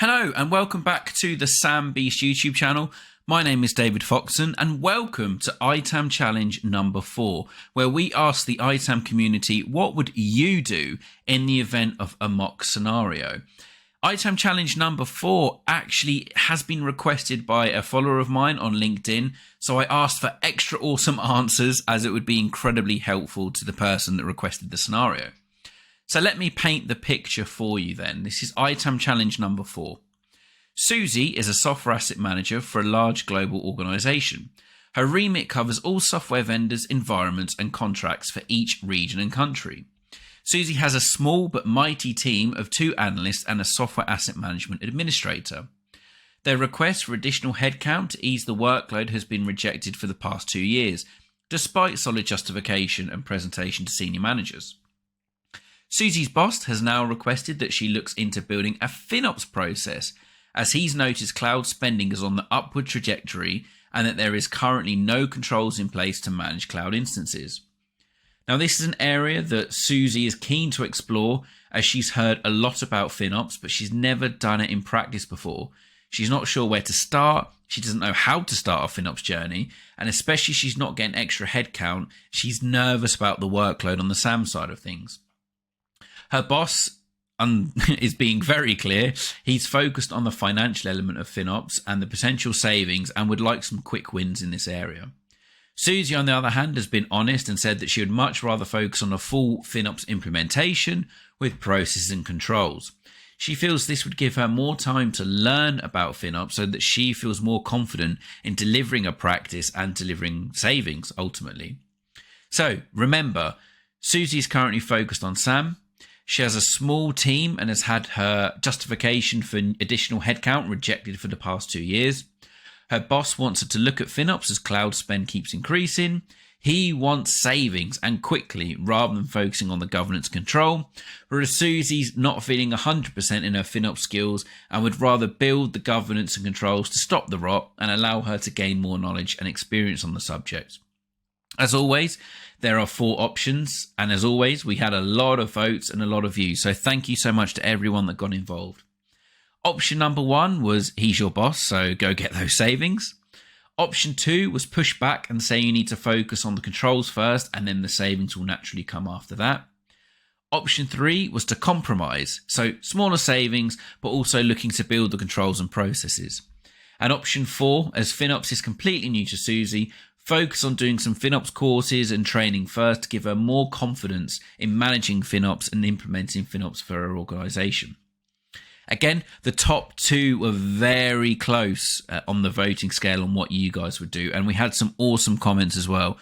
Hello and welcome back to the Sam Beast YouTube channel. My name is David.foxen and welcome to ITAM Challenge number 4, where we ask the ITAM community, what would you do in the event of a mock scenario? ITAM Challenge number 4 actually has been requested by a follower of mine on LinkedIn, so I asked for extra awesome answers as it would be incredibly helpful to the person that requested the scenario. So let me paint the picture for you then. This is ITAM Challenge number 4. Susie is a software asset manager for a large global organisation. Her remit covers all software vendors, environments and contracts for each region and country. Susie has a small but mighty team of 2 analysts and a software asset management administrator. Their request for additional headcount to ease the workload has been rejected for the past 2 years, despite solid justification and presentation to senior managers. Susie's boss has now requested that she looks into building a FinOps process, as he's noticed cloud spending is on the upward trajectory and that there is currently no controls in place to manage cloud instances. Now, this is an area that Susie is keen to explore, as she's heard a lot about FinOps, but she's never done it in practice before. She's not sure where to start, she doesn't know how to start a FinOps journey, and especially she's not getting extra headcount, she's nervous about the workload on the SAM side of things. Her boss is being very clear. He's focused on the financial element of FinOps and the potential savings and would like some quick wins in this area. Susie, on the other hand, has been honest and said that she would much rather focus on a full FinOps implementation with processes and controls. She feels this would give her more time to learn about FinOps so that she feels more confident in delivering a practice and delivering savings ultimately. So remember, Susie's currently focused on SAM. She has a small team and has had her justification for additional headcount rejected for the past 2 years. Her boss wants her to look at FinOps as cloud spend keeps increasing. He wants savings and quickly rather than focusing on the governance control. Whereas Susie's not feeling 100% in her FinOps skills and would rather build the governance and controls to stop the rot and allow her to gain more knowledge and experience on the subject. As always, there are 4 options, and as always, we had a lot of votes and a lot of views, so thank you so much to everyone that got involved. Option number 1 was he's your boss, so go get those savings. Option 2 was push back and say you need to focus on the controls first, and then the savings will naturally come after that. Option 3 was to compromise, so smaller savings, but also looking to build the controls and processes. And option 4, as FinOps is completely new to Susie, focus on doing some FinOps courses and training first to give her more confidence in managing FinOps and implementing FinOps for her organisation. Again, the top 2 were very close on the voting scale on what you guys would do. And we had some awesome comments as well.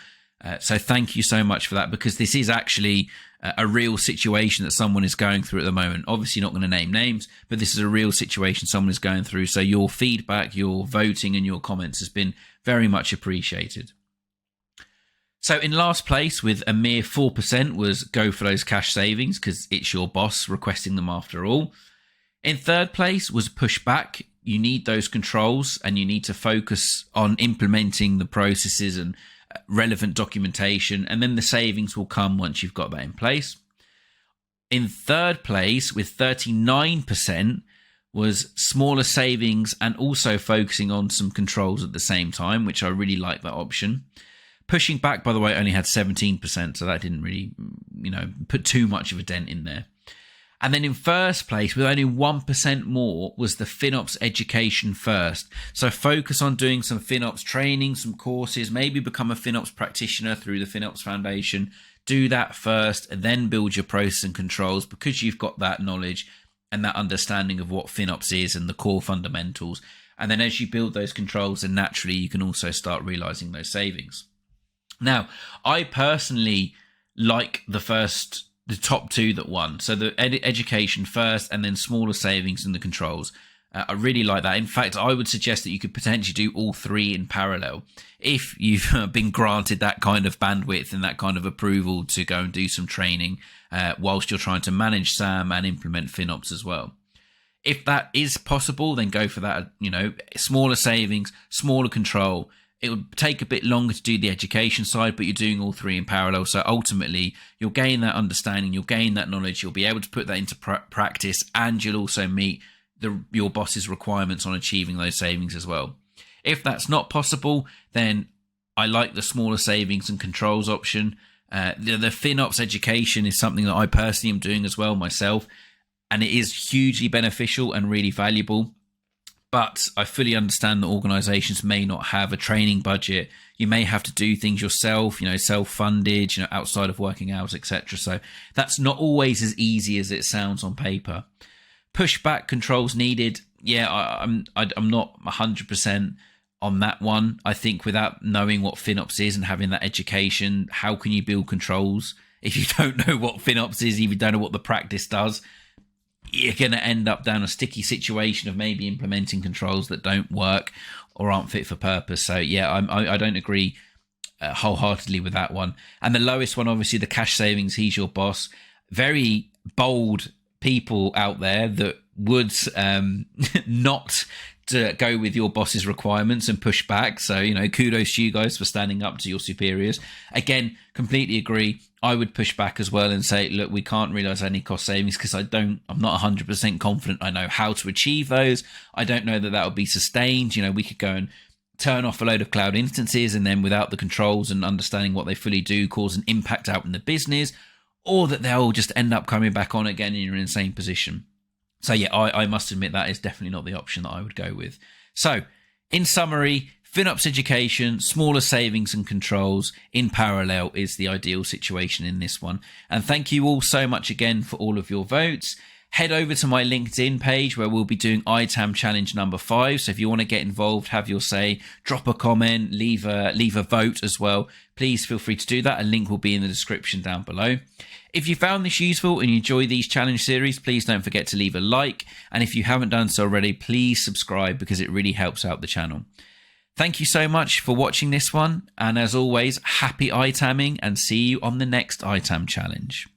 So thank you so much for that, because this is actually a real situation that someone is going through at the moment. Obviously not going to name names, but this is a real situation someone is going through. So your feedback, your voting and your comments has been very much appreciated. So in last place with a mere 4% was go for those cash savings because it's your boss requesting them after all. In third place was push back. You need those controls and you need to focus on implementing the processes and relevant documentation, and then the savings will come once you've got that in place. In third place with 39% was smaller savings and also focusing on some controls at the same time, which I really like that option. Pushing back, by the way, only had 17%, so that didn't really, put too much of a dent in there. And then in first place, with only 1% more, was the FinOps education first. So focus on doing some FinOps training, some courses, maybe become a FinOps practitioner through the FinOps Foundation. Do that first, and then build your process and controls, because you've got that knowledge and that understanding of what FinOps is and the core fundamentals. And then as you build those controls, then naturally you can also start realizing those savings. Now, I personally like the top 2 that won. So the education first and then smaller savings and the controls. I really like that. In fact, I would suggest that you could potentially do all 3 in parallel if you've been granted that kind of bandwidth and that kind of approval to go and do some training whilst you're trying to manage SAM and implement FinOps as well. If that is possible, then go for that, smaller savings, smaller control. It would take a bit longer to do the education side, but you're doing all 3 in parallel. So ultimately, you'll gain that understanding, you'll gain that knowledge, you'll be able to put that into practice, and you'll also meet your boss's requirements on achieving those savings as well. If that's not possible, then I like the smaller savings and controls option. The FinOps education is something that I personally am doing as well myself, and it is hugely beneficial and really valuable. But I fully understand that organizations may not have a training budget. You may have to do things yourself, self-funded, outside of working hours, etc. So that's not always as easy as it sounds on paper. Pushback controls needed. Yeah, I'm not 100% on that one. I think without knowing what FinOps is and having that education, how can you build controls if you don't know what FinOps is, if you don't know what the practice does? You're going to end up down a sticky situation of maybe implementing controls that don't work or aren't fit for purpose. So yeah, I don't agree wholeheartedly with that one. And the lowest one, obviously, the cash savings. He's your boss. Very bold people out there that would not to go with your boss's requirements and push back. So, kudos to you guys for standing up to your superiors. Again, completely agree. I would push back as well and say, look, we can't realize any cost savings because I'm not 100% confident I know how to achieve those. I don't know that would be sustained. We could go and turn off a load of cloud instances and then without the controls and understanding what they fully do, cause an impact out in the business, or that they'll just end up coming back on again and you're in the same position. So yeah, I must admit that is definitely not the option that I would go with. So in summary, FinOps education, smaller savings and controls in parallel is the ideal situation in this one. And thank you all so much again for all of your votes. Head over to my LinkedIn page where we'll be doing ITAM Challenge number 5. So if you want to get involved, have your say, drop a comment, leave a vote as well. Please feel free to do that. A link will be in the description down below. If you found this useful and you enjoy these challenge series, please don't forget to leave a like. And if you haven't done so already, please subscribe because it really helps out the channel. Thank you so much for watching this one. And as always, happy ITAMing and see you on the next ITAM challenge.